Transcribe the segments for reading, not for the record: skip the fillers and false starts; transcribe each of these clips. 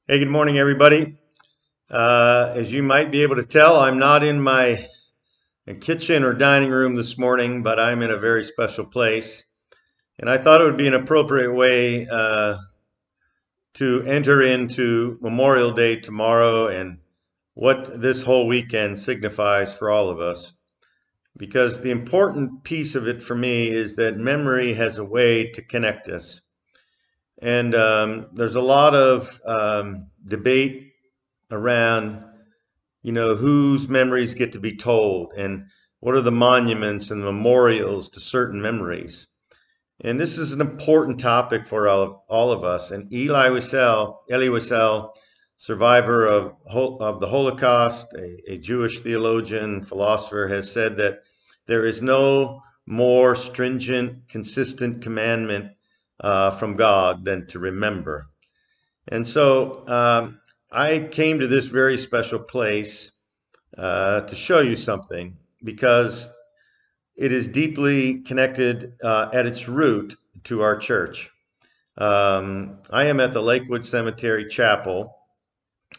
Hey, good morning, everybody. As you might be able to tell, I'm not in my kitchen or dining room this morning, but I'm in a very special place. And I thought it would be an appropriate way to enter into Memorial Day tomorrow and what this whole weekend signifies for all of us. Because the important piece of it for me is that memory has a way to connect us. And there's a lot of debate around whose memories get to be told and what are the monuments and memorials to certain memories. And this is an important topic for all of us. And Elie Wiesel, survivor of the Holocaust, a Jewish theologian, philosopher, has said that there is no more stringent, consistent commandment from God than to remember. And so I came to this very special place to show you something because it is deeply connected at its root to our church. I am at the Lakewood Cemetery Chapel,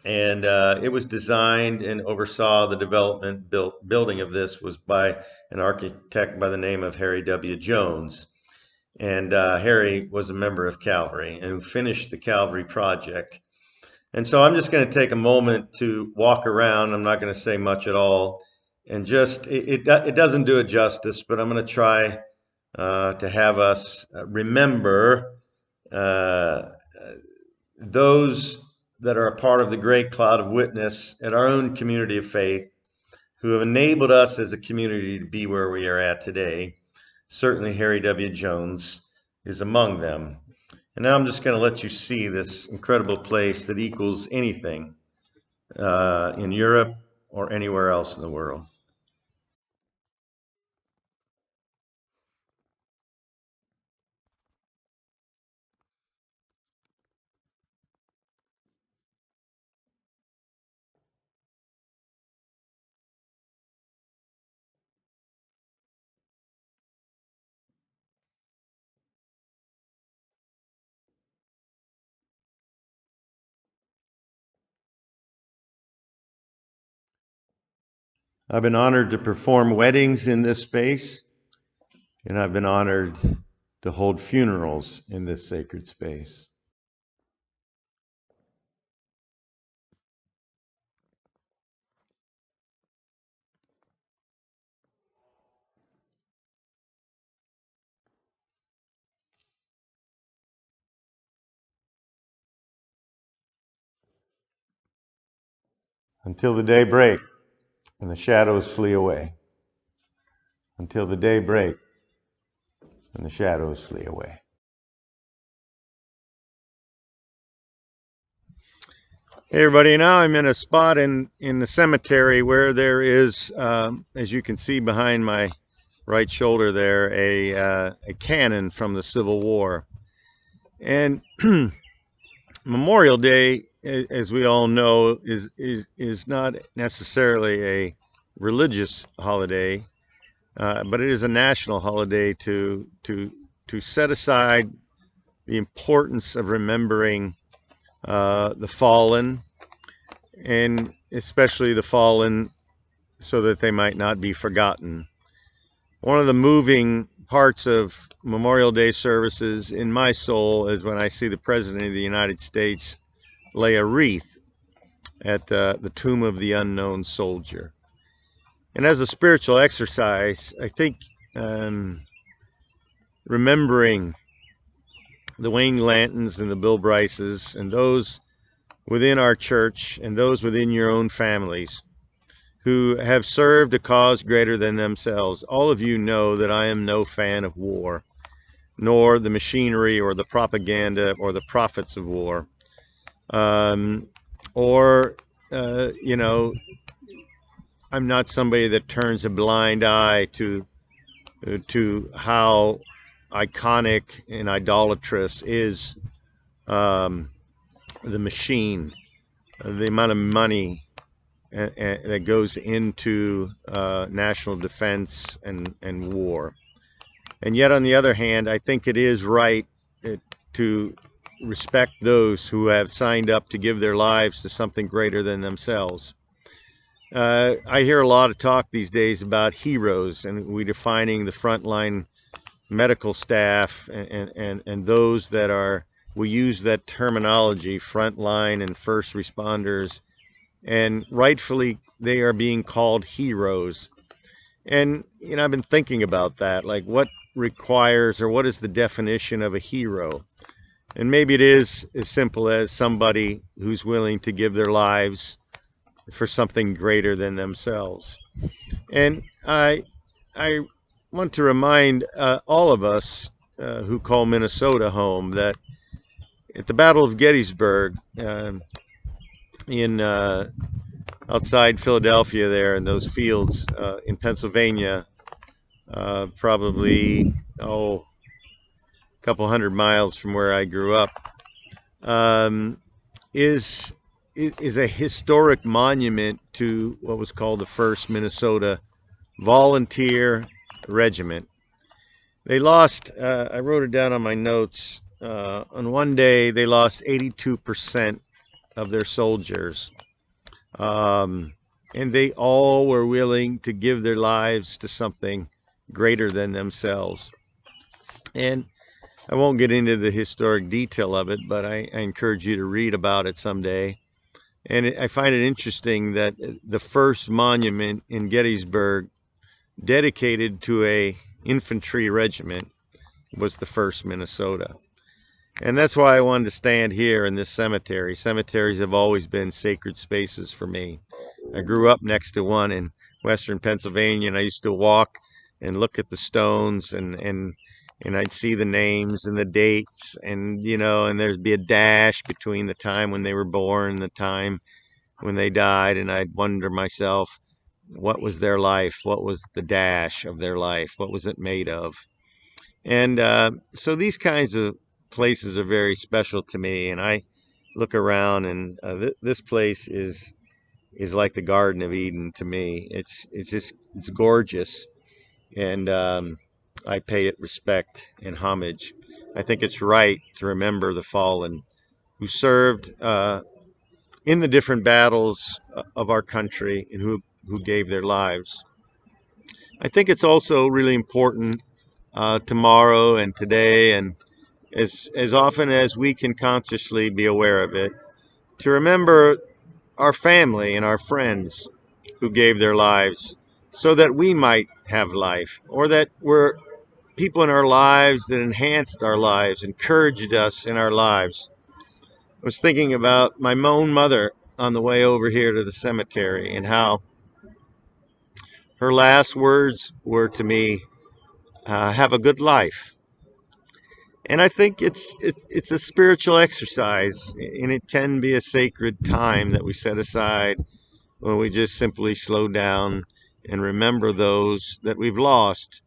and it was designed and oversaw the building of this was by an architect by the name of Harry W. Jones. And Harry was a member of Calvary and finished the Calvary project. And so I'm just going to take a moment to walk around. I'm not going to say much at all. And just, it doesn't do it justice, but I'm going to try to have us remember those that are a part of the great cloud of witness at our own community of faith who have enabled us as a community to be where we are at today. Certainly Harry W. Jones is among them. And now I'm just going to let you see this incredible place that equals anything in Europe or anywhere else in the world. I've been honored to perform weddings in this space, and I've been honored to hold funerals in this sacred space. Until the day break and the shadows flee away. Until the day break and the shadows flee away. Hey everybody, now I'm in a spot in the cemetery where there is, as you can see behind my right shoulder there, a cannon from the Civil War. And Memorial Day, as we all know, is not necessarily a religious holiday, but it is a national holiday to set aside the importance of remembering the fallen, and especially the fallen so that they might not be forgotten. One of the moving parts of Memorial Day services in my soul is when I see the President of the United States lay a wreath at the tomb of the unknown soldier. And as a spiritual exercise, I think remembering the Wayne Lantons and the Bill Bryces and those within our church and those within your own families who have served a cause greater than themselves. All of you know that I am no fan of war, nor the machinery or the propaganda or the profits of war. I'm not somebody that turns a blind eye to how iconic and idolatrous is the machine, the amount of money that goes into national defense and war. And yet, on the other hand, I think it is right to respect those who have signed up to give their lives to something greater than themselves. I hear a lot of talk these days about heroes, and we defining the frontline medical staff and those that are, we use that terminology, frontline and first responders, and rightfully they are being called heroes. And I've been thinking about that, like what requires or what is the definition of a hero? And maybe it is as simple as somebody who's willing to give their lives for something greater than themselves. And I want to remind all of us who call Minnesota home that at the Battle of Gettysburg, in outside Philadelphia, there in those fields in Pennsylvania, probably a couple hundred miles from where I grew up, is a historic monument to what was called the 1st Minnesota Volunteer Regiment. They lost, I wrote it down on my notes, on one day they lost 82% of their soldiers. And they all were willing to give their lives to something greater than themselves. And I won't get into the historic detail of it, but I encourage you to read about it someday. And I find it interesting that the first monument in Gettysburg dedicated to a infantry regiment was the 1st Minnesota. And that's why I wanted to stand here in this cemetery. Cemeteries have always been sacred spaces for me. I grew up next to one in western Pennsylvania, and I used to walk and look at the stones, and I'd see the names and the dates, and and there'd be a dash between the time when they were born and the time when they died, and I'd wonder myself, what was their life? What was the dash of their life? What was it made of? And so these kinds of places are very special to me, and I look around, and this place is like the Garden of Eden to me. It's gorgeous, and I pay it respect and homage. I think it's right to remember the fallen who served in the different battles of our country and who gave their lives. I think it's also really important tomorrow and today, and as often as we can consciously be aware of it, to remember our family and our friends who gave their lives so that we might have life, or that were people in our lives that enhanced our lives, encouraged us in our lives. I was thinking about my own mother on the way over here to the cemetery, and how her last words were to me, have a good life. And I think it's a spiritual exercise, and it can be a sacred time that we set aside when we just simply slow down and remember those that we've lost.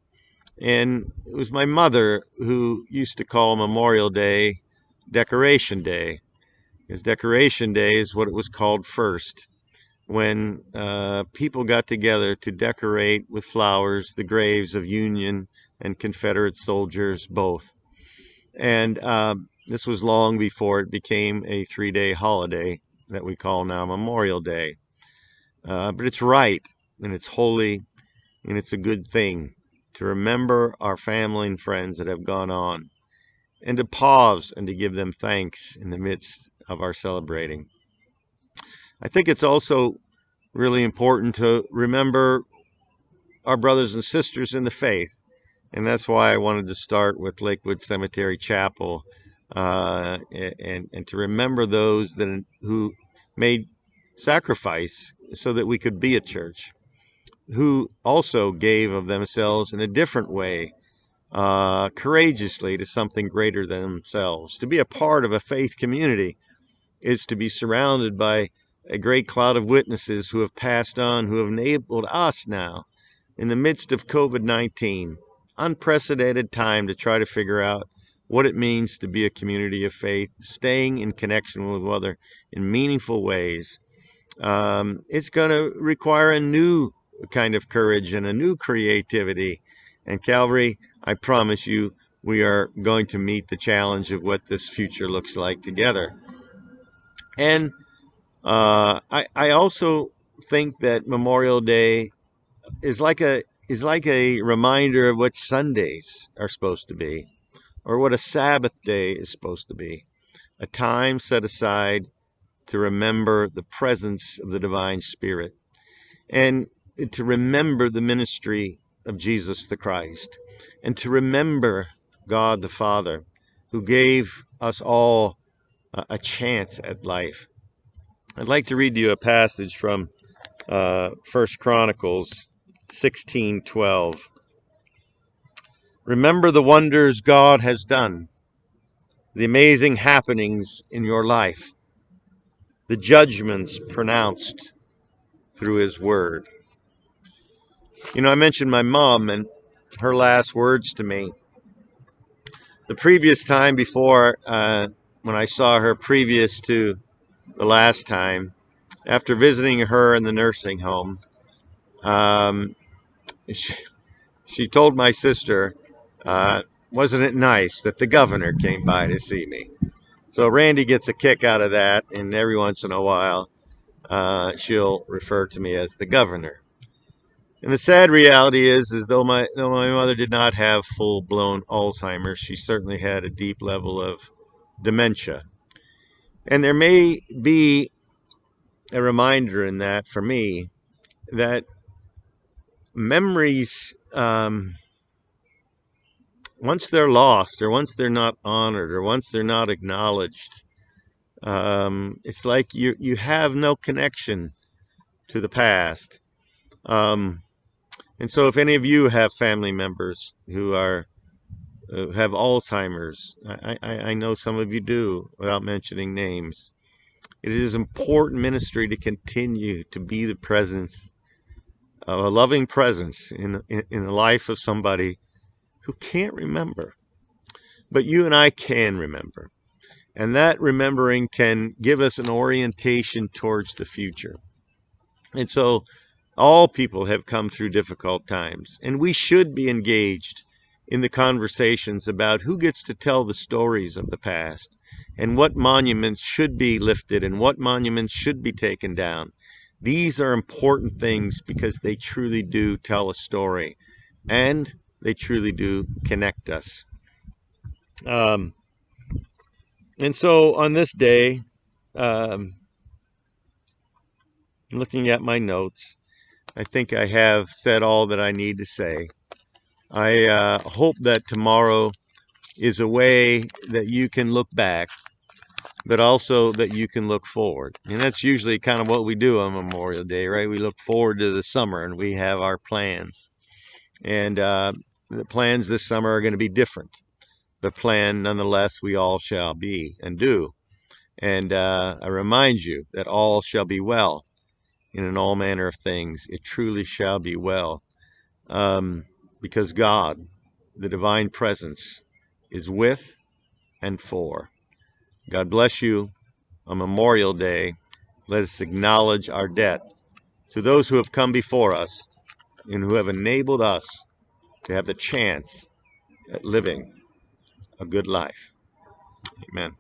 And it was my mother who used to call Memorial Day Decoration Day, because Decoration Day is what it was called first, when people got together to decorate with flowers the graves of Union and Confederate soldiers both. And this was long before it became a 3-day holiday that we call now Memorial Day. But it's right, and it's holy, and it's a good thing to remember our family and friends that have gone on, and to pause and to give them thanks in the midst of our celebrating. I think it's also really important to remember our brothers and sisters in the faith. And that's why I wanted to start with Lakewood Cemetery Chapel, and to remember those who made sacrifice so that we could be a church, who also gave of themselves in a different way, courageously, to something greater than themselves. To be a part of a faith community is to be surrounded by a great cloud of witnesses who have passed on, who have enabled us now, in the midst of COVID-19, unprecedented time, to try to figure out what it means to be a community of faith, staying in connection with one another in meaningful ways. It's going to require a new kind of courage and a new creativity. And Calvary, I promise you, we are going to meet the challenge of what this future looks like together. And I also think that Memorial Day is like a reminder of what Sundays are supposed to be, or what a Sabbath day is supposed to be. A time set aside to remember the presence of the divine Spirit, and to remember the ministry of Jesus the Christ, and to remember God the Father, who gave us all a chance at life. I'd like to read you a passage from 1 Chronicles 16:12. Remember the wonders God has done, the amazing happenings in your life, the judgments pronounced through His Word. You know, I mentioned my mom and her last words to me. The previous time before, when I saw her previous to the last time, after visiting her in the nursing home, she told my sister, wasn't it nice that the governor came by to see me? So Randy gets a kick out of that, and every once in a while, she'll refer to me as the governor. And the sad reality is though my mother did not have full-blown Alzheimer's, she certainly had a deep level of dementia. And there may be a reminder in that for me that memories, once they're lost, or once they're not honored, or once they're not acknowledged, it's like you have no connection to the past. And so if any of you have family members who have Alzheimer's, I know some of you do, without mentioning names, it is important ministry to continue to be the presence, a loving presence in the life of somebody who can't remember. But you and I can remember. And that remembering can give us an orientation towards the future. And so all people have come through difficult times, and we should be engaged in the conversations about who gets to tell the stories of the past, and what monuments should be lifted and what monuments should be taken down. These are important things because they truly do tell a story, and they truly do connect us. And so on this day, looking at my notes, I think I have said all that I need to say. I hope that tomorrow is a way that you can look back, but also that you can look forward. And that's usually kind of what we do on Memorial Day, right? We look forward to the summer, and we have our plans. And the plans this summer are going to be different. But plan, nonetheless, we all shall be and do. And I remind you that all shall be well. In all manner of things, it truly shall be well, because God, the divine presence, is with and for. God bless you on Memorial Day. Let us acknowledge our debt to those who have come before us and who have enabled us to have the chance at living a good life. Amen.